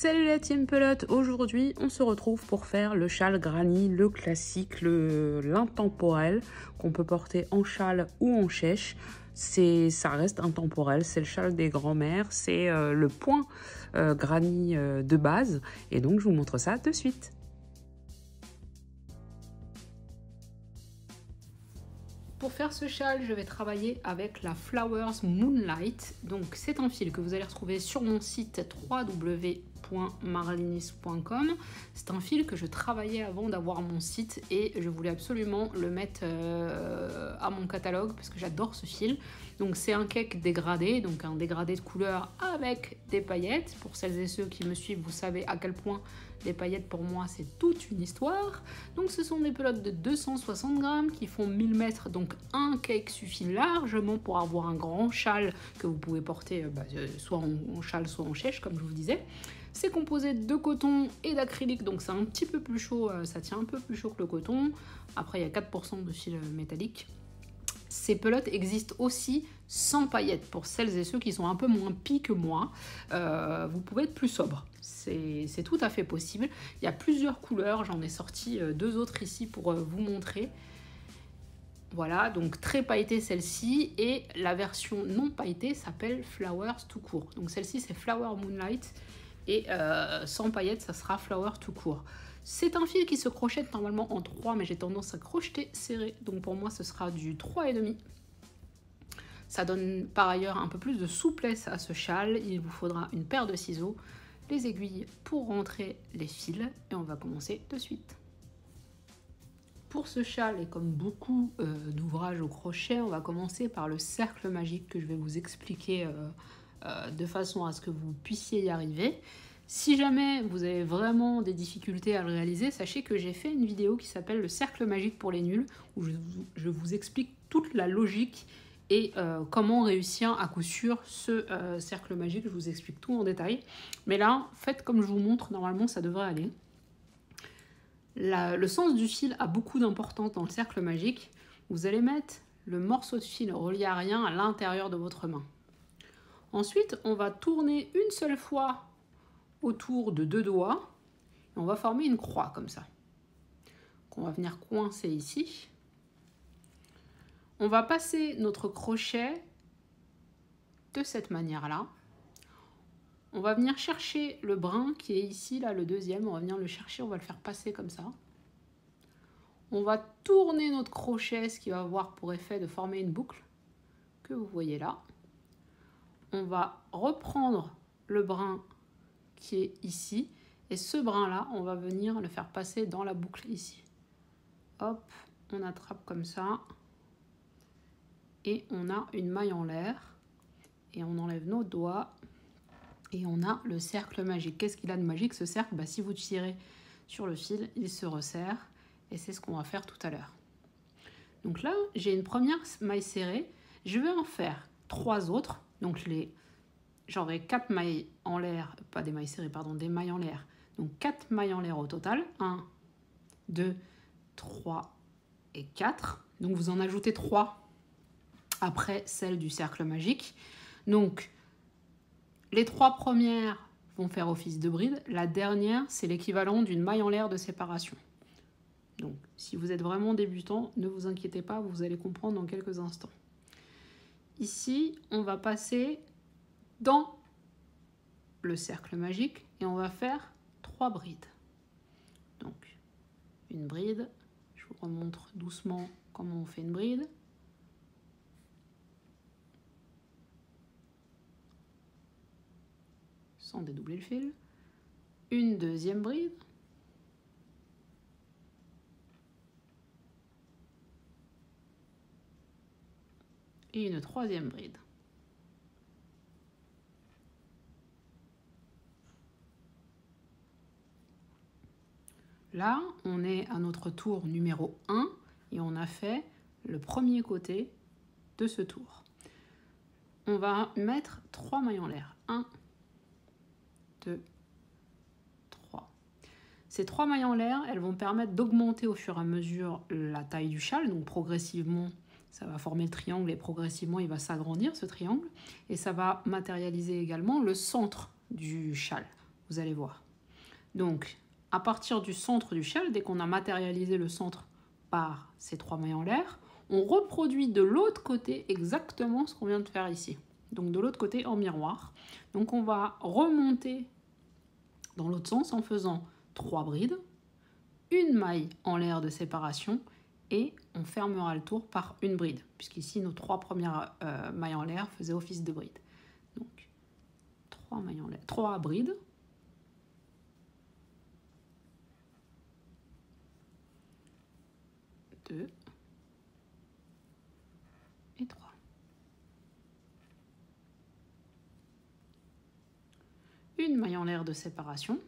Salut la team pelote, aujourd'hui on se retrouve pour faire le châle granny, le classique, l'intemporel qu'on peut porter en châle ou en chèche. Ça reste intemporel, c'est le châle des grands-mères, c'est le point granny de base et donc je vous montre ça de suite. Pour faire ce châle, je vais travailler avec la Flowers Moonlight. Donc c'est un fil que vous allez retrouver sur mon site www.marlinis.com. C'est un fil que je travaillais avant d'avoir mon site et je voulais absolument le mettre à mon catalogue parce que j'adore ce fil. Donc c'est un cake dégradé, donc un dégradé de couleur avec des paillettes. Pour celles et ceux qui me suivent, vous savez à quel point les paillettes pour moi c'est toute une histoire. Donc ce sont des pelotes de 260 grammes qui font 1000 mètres, donc un cake suffit largement pour avoir un grand châle que vous pouvez porter soit en châle soit en chèche comme je vous disais. C'est composé de coton et d'acrylique, donc c'est un petit peu plus chaud, ça tient un peu plus chaud que le coton. Après il y a 4% de fil métallique. Ces pelotes existent aussi sans paillettes. Pour celles et ceux qui sont un peu moins pis que moi, vous pouvez être plus sobre. C'est tout à fait possible. Il y a plusieurs couleurs, j'en ai sorti deux autres ici pour vous montrer. Voilà, donc très pailletée celle-ci, et la version non pailletée s'appelle Flowers tout court. Donc celle-ci c'est Flower Moonlight, et sans paillettes ça sera Flower tout court. C'est un fil qui se crochette normalement en 3, mais j'ai tendance à crocheter serré, donc pour moi ce sera du 3,5. Ça donne par ailleurs un peu plus de souplesse à ce châle. Il vous faudra une paire de ciseaux, les aiguilles pour rentrer les fils, et on va commencer de suite. Pour ce châle, et comme beaucoup d'ouvrages au crochet, on va commencer par le cercle magique que je vais vous expliquer de façon à ce que vous puissiez y arriver. Si jamais vous avez vraiment des difficultés à le réaliser, sachez que j'ai fait une vidéo qui s'appelle le cercle magique pour les nuls, où je vous explique toute la logique et comment réussir à coup sûr ce cercle magique. Je vous explique tout en détail. Mais là, faites comme je vous montre, normalement ça devrait aller. Le sens du fil a beaucoup d'importance dans le cercle magique. Vous allez mettre le morceau de fil relié à rien à l'intérieur de votre main. Ensuite, on va tourner une seule fois autour de deux doigts et on va former une croix comme ça, qu'on va venir coincer ici. On va passer notre crochet de cette manière-là. On va venir chercher le brin qui est ici, là, le deuxième. On va venir le chercher, on va le faire passer comme ça. On va tourner notre crochet, ce qui va avoir pour effet de former une boucle que vous voyez là. On va reprendre le brin qui est ici. Et ce brin-là, on va venir le faire passer dans la boucle ici. Hop, on attrape comme ça. Et on a une maille en l'air. Et on enlève nos doigts. Et on a le cercle magique. Qu'est-ce qu'il a de magique ce cercle? Si vous tirez sur le fil, il se resserre. Et c'est ce qu'on va faire tout à l'heure. Donc là, j'ai une première maille serrée. Je vais en faire 3 autres. Donc j'aurai 4 mailles en l'air, pas des mailles serrées, pardon, des mailles en l'air. Donc 4 mailles en l'air au total. 1, 2, 3 et 4. Donc vous en ajoutez 3 après celle du cercle magique. Donc les 3 premières vont faire office de bride. La dernière, c'est l'équivalent d'une maille en l'air de séparation. Donc si vous êtes vraiment débutant, ne vous inquiétez pas, vous allez comprendre dans quelques instants. Ici, on va passer dans le cercle magique et on va faire 3 brides. Donc une bride, je vous remontre doucement comment on fait une bride. Sans dédoubler le fil. Une deuxième bride. Et une troisième bride. Là, on est à notre tour numéro 1 et on a fait le premier côté de ce tour. On va mettre 3 mailles en l'air. 1, 2, 3. Ces 3 mailles en l'air, elles vont permettre d'augmenter au fur et à mesure la taille du châle. Donc progressivement, ça va former le triangle et progressivement, il va s'agrandir ce triangle. Et ça va matérialiser également le centre du châle. vous allez voir. Donc, à partir du centre du châle, dès qu'on a matérialisé le centre par ces 3 mailles en l'air, on reproduit de l'autre côté exactement ce qu'on vient de faire ici. Donc de l'autre côté en miroir. Donc on va remonter dans l'autre sens en faisant 3 brides, une maille en l'air de séparation et on fermera le tour par une bride, puisqu'ici nos 3 premières mailles en l'air faisaient office de bride. Donc 3 mailles en l'air, 3 brides, 2 et 3. Une maille en l'air de séparation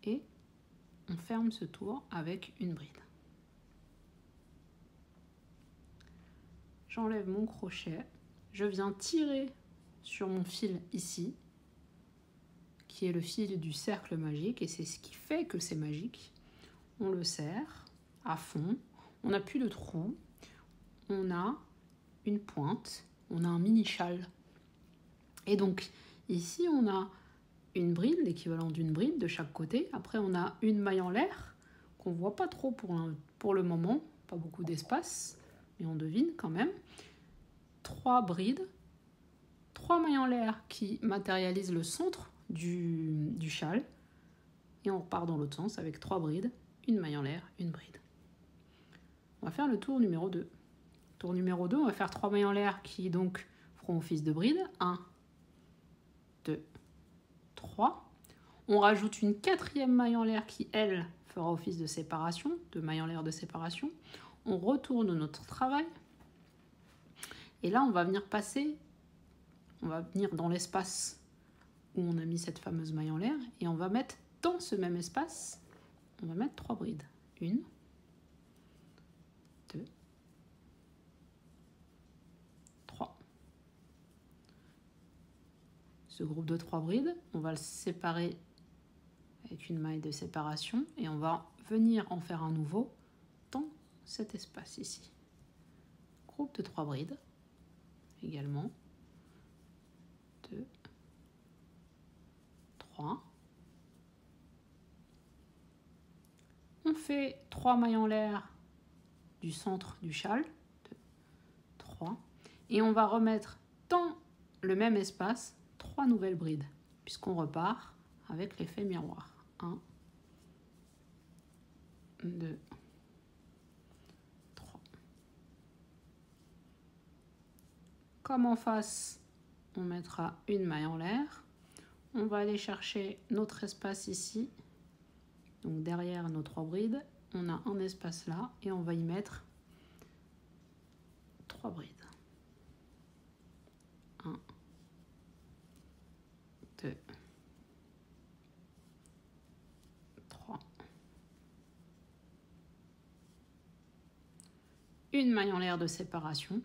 et on ferme ce tour avec une bride. J'enlève mon crochet, je viens tirer sur mon fil ici, qui est le fil du cercle magique, et c'est ce qui fait que c'est magique. On le serre à fond, on n'a plus de trou, on a une pointe, on a un mini châle. Et donc ici on a une bride, l'équivalent d'une bride de chaque côté. Après on a une maille en l'air qu'on voit pas trop pour le moment, pas beaucoup d'espace, mais on devine quand même. 3 brides, 3 mailles en l'air qui matérialisent le centre du châle, et on repart dans l'autre sens avec 3 brides, une maille en l'air, une bride. On va faire le tour numéro 2. Tour numéro 2, on va faire 3 mailles en l'air qui donc feront office de bride. 1, 2, 3. On rajoute une 4e maille en l'air qui, elle, fera office de séparation, de maille en l'air de séparation. On retourne notre travail. Et là, on va venir passer, on va venir dans l'espace où on a mis cette fameuse maille en l'air et on va mettre dans ce même espace, on va mettre 3 brides. 1, 2, 3. Ce groupe de 3 brides, on va le séparer avec une maille de séparation et on va venir en faire un nouveau dans cet espace ici. Groupe de 3 brides également. 2, 3. On fait 3 mailles en l'air du centre du châle. 2, 3. Et on va remettre dans le même espace 3 nouvelles brides, puisqu'on repart avec l'effet miroir. 1, 2, 3. Comme en face, on mettra une maille en l'air. On va aller chercher notre espace ici. Donc derrière nos 3 brides, on a un espace là et on va y mettre 3 brides. 1, 2, 3. Une maille en l'air de séparation.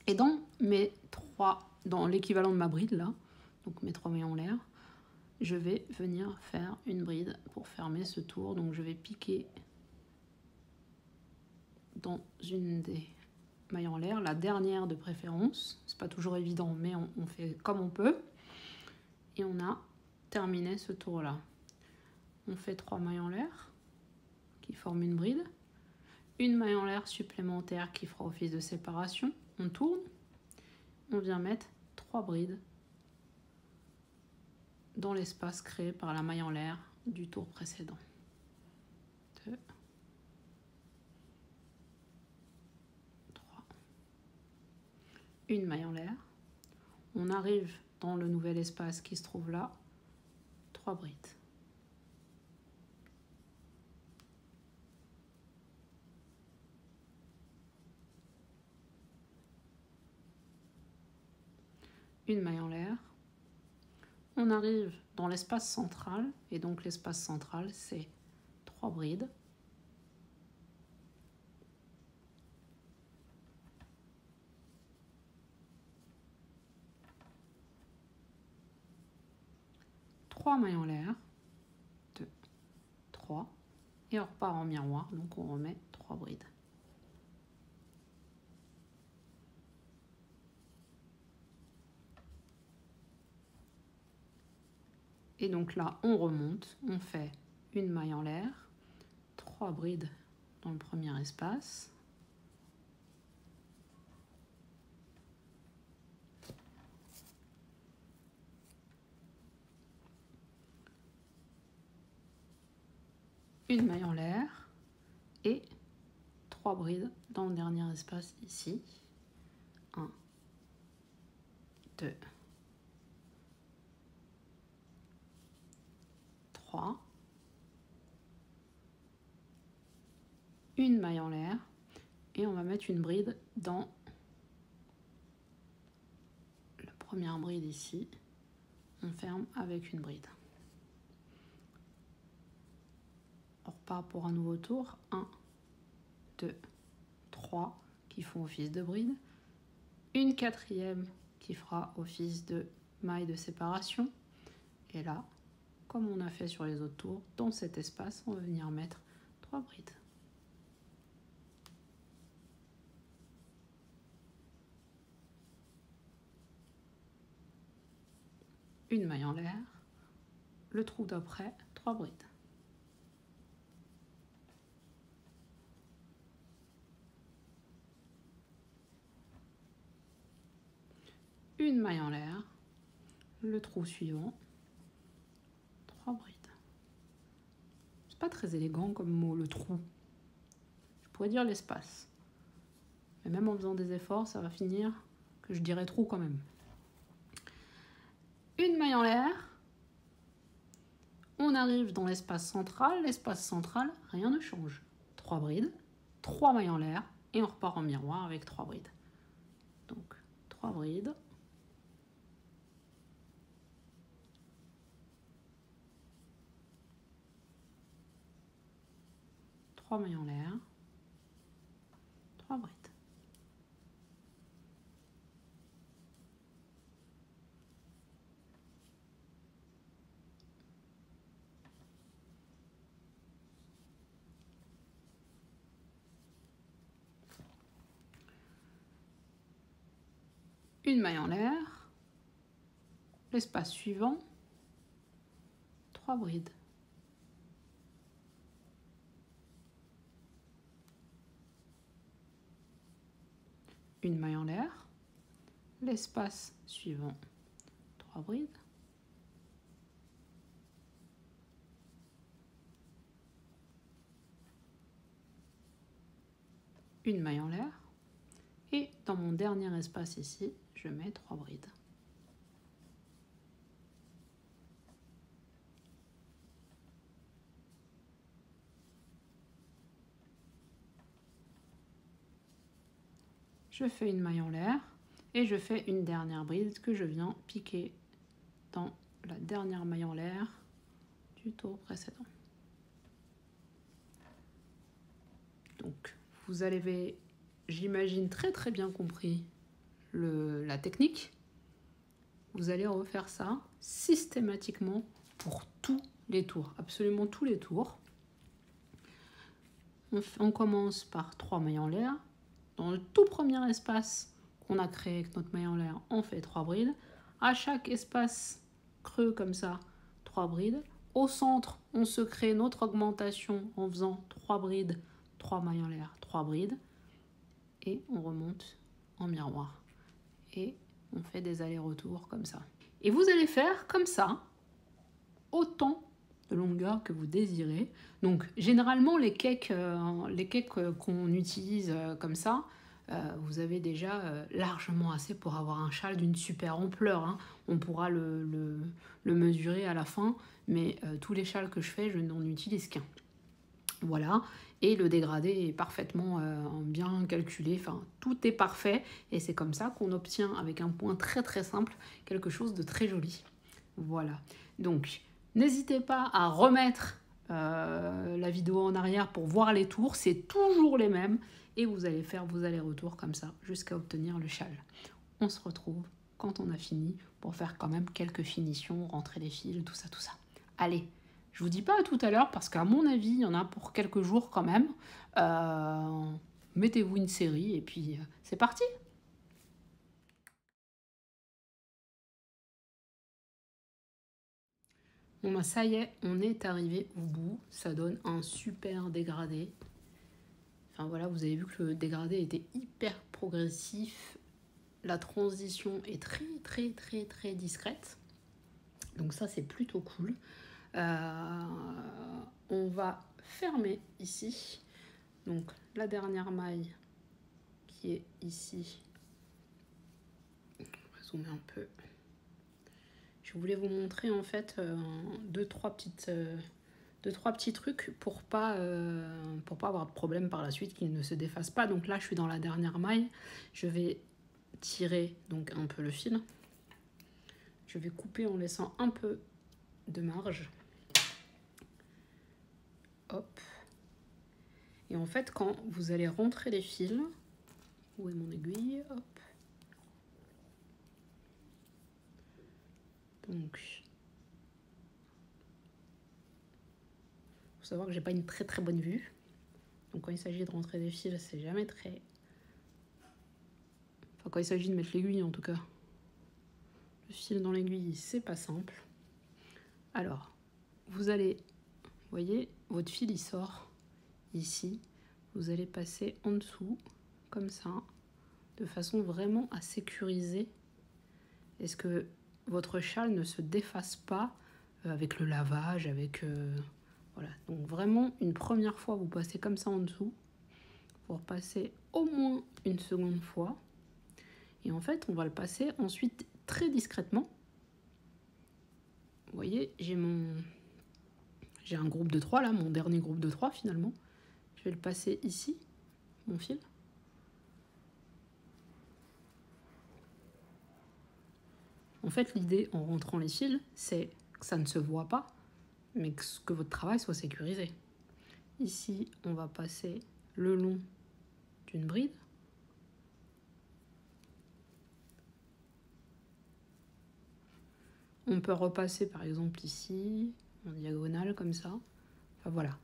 Et dans l'équivalent de ma bride là, donc mes 3 mailles en l'air, je vais venir faire une bride pour fermer ce tour. Donc je vais piquer dans une des mailles en l'air, la dernière de préférence. C'est pas toujours évident, mais on fait comme on peut. Et on a terminé ce tour là. On fait 3 mailles en l'air qui forment une bride, une maille en l'air supplémentaire qui fera office de séparation. On tourne, on vient mettre 3 brides dans l'espace créé par la maille en l'air du tour précédent. 2, 3. Une maille en l'air. On arrive dans le nouvel espace qui se trouve là. 3 brides. Une maille en l'air. On arrive dans l'espace central, et donc l'espace central, c'est 3 brides. Trois mailles en l'air. 2, 3. Et on repart en miroir, donc on remet 3 brides. Et donc là, on remonte, on fait une maille en l'air, 3 brides dans le premier espace. Une maille en l'air et 3 brides dans le dernier espace ici. 1, 2, 3. Une maille en l'air et on va mettre une bride dans la première bride ici. On ferme avec une bride. On repart pour un nouveau tour. 1, 2, 3 qui font office de bride. Une quatrième qui fera office de maille de séparation. Et là, comme on a fait sur les autres tours, dans cet espace, on va venir mettre 3 brides. Une maille en l'air, le trou d'après, 3 brides. Une maille en l'air, le trou suivant, 3 brides. C'est pas très élégant comme mot, le trou. Je pourrais dire l'espace. Mais même en faisant des efforts, ça va finir que je dirais trou quand même. Une maille en l'air. On arrive dans l'espace central. L'espace central, rien ne change. 3 brides, 3 mailles en l'air et on repart en miroir avec 3 brides. Donc 3 brides. Mailles en l'air, 3 brides. Une maille en l'air, l'espace suivant, 3 brides. Une maille en l'air, l'espace suivant, 3 brides. Une maille en l'air et dans mon dernier espace ici, je mets 3 brides. Je fais une maille en l'air et je fais une dernière bride que je viens piquer dans la dernière maille en l'air du tour précédent. Donc vous avez, j'imagine, très bien compris la technique. Vous allez refaire ça systématiquement pour tous les tours, absolument tous les tours. On commence par 3 mailles en l'air. Dans le tout premier espace qu'on a créé avec notre maille en l'air, on fait 3 brides. À chaque espace creux comme ça, 3 brides. Au centre, on se crée notre augmentation en faisant 3 brides, 3 mailles en l'air, 3 brides. Et on remonte en miroir. Et on fait des allers-retours comme ça. Et vous allez faire comme ça, autant de longueur que vous désirez. Donc généralement les cakes qu'on utilise comme ça, vous avez déjà largement assez pour avoir un châle d'une super ampleur, hein. On pourra le mesurer à la fin, mais tous les châles que je fais, je n'en utilise qu'un. Voilà, et le dégradé est parfaitement bien calculé, enfin tout est parfait, et c'est comme ça qu'on obtient avec un point très simple quelque chose de très joli. Voilà, donc n'hésitez pas à remettre la vidéo en arrière pour voir les tours, c'est toujours les mêmes, et vous allez faire vos allers-retours comme ça jusqu'à obtenir le châle. On se retrouve quand on a fini pour faire quand même quelques finitions, rentrer les fils, tout ça. Allez, je vous dis pas à tout à l'heure parce qu'à mon avis, il y en a pour quelques jours quand même. Mettez-vous une série et puis c'est parti! Bon bah ça y est, on est arrivé au bout. Ça donne un super dégradé. Enfin voilà, vous avez vu que le dégradé était hyper progressif. La transition est très discrète. Donc ça c'est plutôt cool. On va fermer ici. Donc la dernière maille qui est ici. On va zoomer un peu. Je voulais vous montrer en fait deux, trois petits trucs pour pas avoir de problème par la suite, qu'ils ne se défassent pas. Donc là je suis dans la dernière maille. Je vais tirer donc un peu le fil. Je vais couper en laissant un peu de marge. Hop. Et en fait, quand vous allez rentrer les fils, où est mon aiguille? Hop. Donc, faut savoir que j'ai pas une très bonne vue. Donc quand il s'agit de rentrer des fils, c'est jamais très... Enfin, quand il s'agit de mettre l'aiguille en tout cas. Le fil dans l'aiguille, c'est pas simple. Alors, vous allez... Vous voyez, votre fil il sort ici. Vous allez passer en dessous, comme ça, de façon vraiment à sécuriser. Est-ce que votre châle ne se défasse pas avec le lavage, avec... voilà, donc vraiment, une première fois, vous passez comme ça en dessous. Vous repassez au moins une seconde fois. Et en fait, on va le passer ensuite très discrètement. Vous voyez, j'ai un groupe de 3 là, mon dernier groupe de 3 finalement. Je vais le passer ici, mon fil. En fait, l'idée en rentrant les fils, c'est que ça ne se voit pas, mais que votre travail soit sécurisé. Ici, on va passer le long d'une bride. On peut repasser par exemple ici, en diagonale comme ça. Enfin voilà.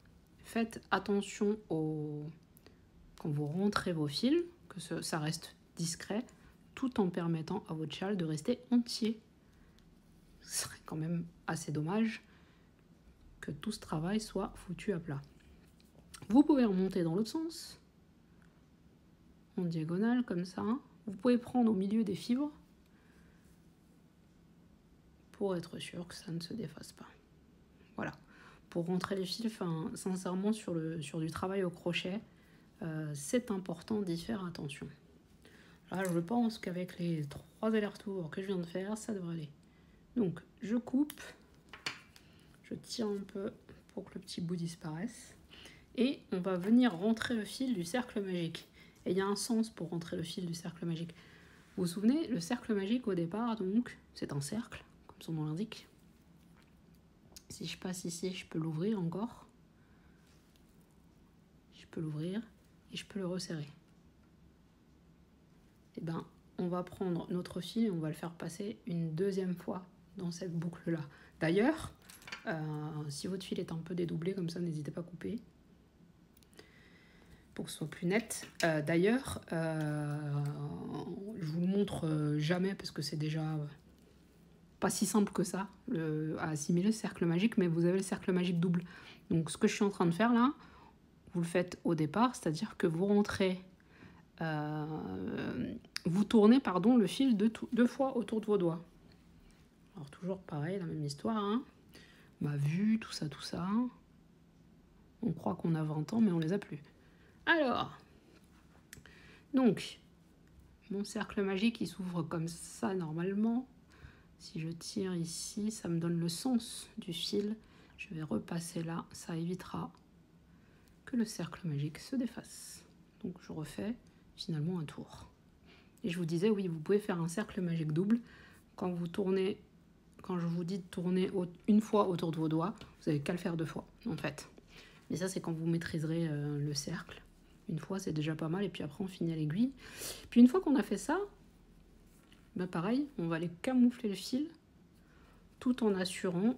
Faites attention quand vous rentrez vos fils, que ça reste discret, tout en permettant à votre châle de rester entier. Ce serait quand même assez dommage que tout ce travail soit foutu à plat. Vous pouvez remonter dans l'autre sens, en diagonale comme ça. Vous pouvez prendre au milieu des fibres pour être sûr que ça ne se défasse pas. Voilà. Pour rentrer les fils, enfin, sincèrement, sur du travail au crochet, c'est important d'y faire attention. Là, je pense qu'avec les 3 allers-retours que je viens de faire, ça devrait aller. Donc, je coupe, je tire un peu pour que le petit bout disparaisse. Et on va venir rentrer le fil du cercle magique. Et il y a un sens pour rentrer le fil du cercle magique. Vous vous souvenez, le cercle magique au départ, donc, c'est un cercle, comme son nom l'indique. Si je passe ici, je peux l'ouvrir encore. Je peux l'ouvrir et je peux le resserrer. Et ben, on va prendre notre fil et on va le faire passer une deuxième fois dans cette boucle-là. D'ailleurs, si votre fil est un peu dédoublé comme ça, n'hésitez pas à couper pour que ce soit plus net. D'ailleurs, je vous le montre jamais parce que c'est déjà pas si simple que ça à assimiler le cercle magique, mais vous avez le cercle magique double. Donc ce que je suis en train de faire là, vous le faites au départ, c'est-à-dire que vous rentrez, vous tournez pardon, le fil deux fois autour de vos doigts. Alors toujours pareil, la même histoire, hein. Ma vue, tout ça. On croit qu'on a 20 ans, mais on les a plus. Alors, donc, mon cercle magique, il s'ouvre comme ça normalement. Si je tire ici, ça me donne le sens du fil. Je vais repasser là, ça évitera que le cercle magique se défasse. Donc je refais finalement un tour. Et je vous disais, oui, vous pouvez faire un cercle magique double. Quand vous tournez, quand je vous dis de tourner une fois autour de vos doigts, vous n'avez qu'à le faire 2 fois, en fait. Mais ça, c'est quand vous maîtriserez le cercle. Une fois, c'est déjà pas mal, et puis après, on finit à l'aiguille. Puis une fois qu'on a fait ça, ben pareil, on va aller camoufler le fil, tout en assurant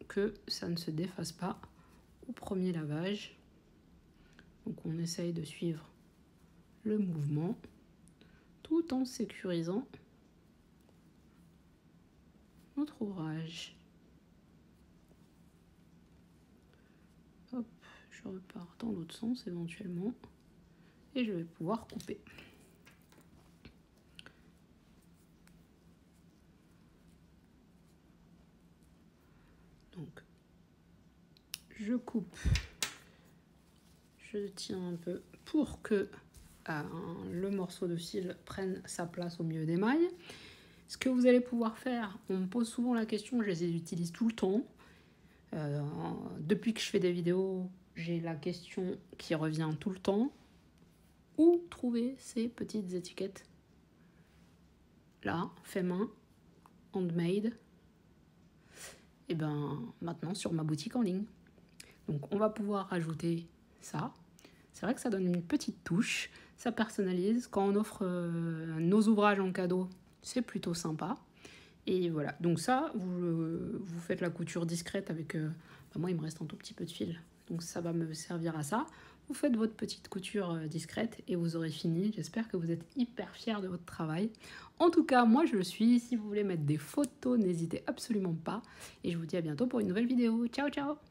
que ça ne se défasse pas au premier lavage. Donc on essaye de suivre le mouvement tout en sécurisant notre ouvrage. je repars dans l'autre sens éventuellement et je vais pouvoir couper. Donc je coupe, je tiens un peu pour que le morceau de fil prenne sa place au milieu des mailles. Ce que vous allez pouvoir faire, on me pose souvent la question, je les utilise tout le temps. Depuis que je fais des vidéos, j'ai la question qui revient tout le temps. Où trouver ces petites étiquettes? Là, fait main, handmade. Et ben maintenant sur ma boutique en ligne. Donc on va pouvoir rajouter ça. C'est vrai que ça donne une petite touche, ça personnalise. Quand on offre nos ouvrages en cadeau, c'est plutôt sympa. Et voilà, donc ça, vous faites la couture discrète avec... moi, il me reste un tout petit peu de fil, donc ça va me servir à ça. Vous faites votre petite couture discrète et vous aurez fini. J'espère que vous êtes hyper fiers de votre travail. En tout cas, moi, je le suis. Si vous voulez mettre des photos, n'hésitez absolument pas. Et je vous dis à bientôt pour une nouvelle vidéo. Ciao, ciao!